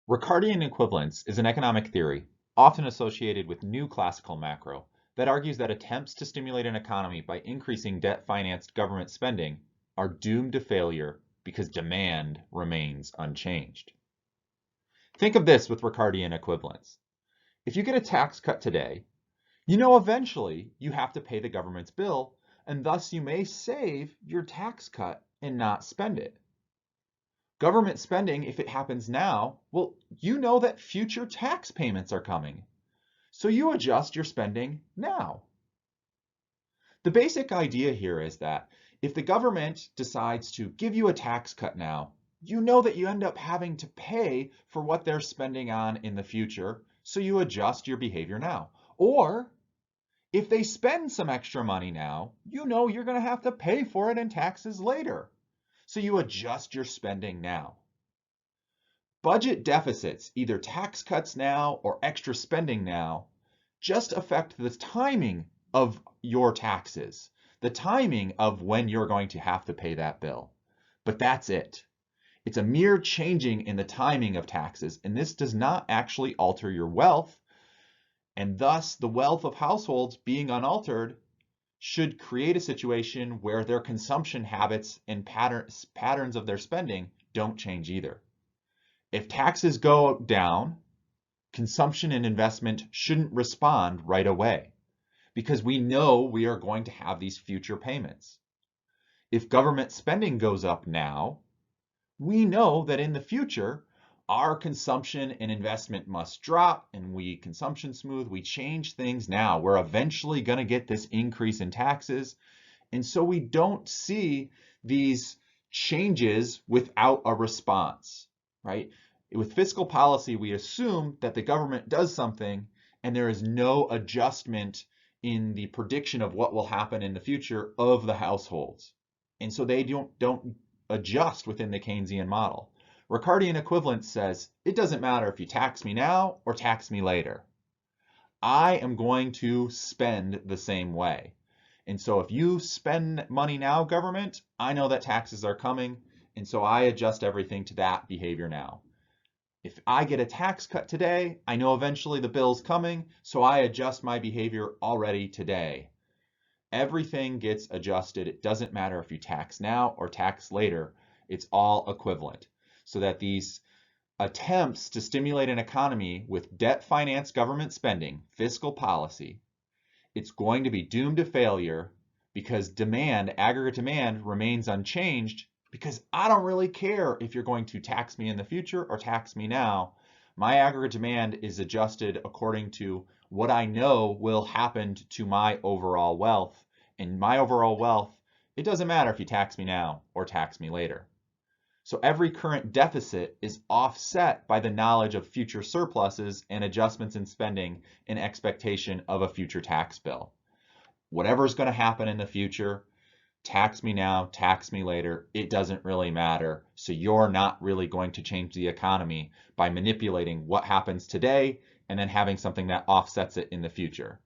Ricardian equivalence is an economic theory, often associated with new classical macro, that argues that attempts to stimulate an economy by increasing debt-financed government spending are doomed to failure because demand remains unchanged. Think of this with Ricardian equivalence. If you get a tax cut today, you know eventually you have to pay the government's bill, and thus you may save your tax cut and not spend it. Government spending, if it happens now, well, you know that future tax payments are coming. So you adjust your spending now. The basic idea here is that if the government decides to give you a tax cut now, you know that you end up having to pay for what they're spending on in the future, so you adjust your behavior now. Or if they spend some extra money now, you know you're going to have to pay for it in taxes later. So you adjust your spending now. Budget deficits, either tax cuts now or extra spending now, just affect the timing of your taxes, the timing of when you're going to have to pay that bill. But that's it. It's a mere changing in the timing of taxes, and this does not actually alter your wealth, and thus the wealth of households being unaltered should create a situation where their consumption habits and patterns of their spending don't change either. If taxes go down, consumption and investment shouldn't respond right away because we know we are going to have these future payments. If government spending goes up now, we know that in the future, our consumption and investment must drop, and we consumption smooth, we change things now. We're eventually going to get this increase in taxes. And so we don't see these changes without a response, right? With fiscal policy, we assume that the government does something and there is no adjustment in the prediction of what will happen in the future of the households. And so they don't adjust within the Keynesian model. Ricardian equivalence says, it doesn't matter if you tax me now or tax me later. I am going to spend the same way. And so if you spend money now, government, I know that taxes are coming, and so I adjust everything to that behavior now. If I get a tax cut today, I know eventually the bill's coming, so I adjust my behavior already today. Everything gets adjusted. It doesn't matter if you tax now or tax later. It's all equivalent. So that these attempts to stimulate an economy with debt-financed government spending, fiscal policy, it's going to be doomed to failure because demand, aggregate demand, remains unchanged because I don't really care if you're going to tax me in the future or tax me now. My aggregate demand is adjusted according to what I know will happen to my overall wealth. And my overall wealth, it doesn't matter if you tax me now or tax me later. So every current deficit is offset by the knowledge of future surpluses and adjustments in spending in expectation of a future tax bill. Whatever is going to happen in the future, tax me now, tax me later, it doesn't really matter. So you're not really going to change the economy by manipulating what happens today and then having something that offsets it in the future.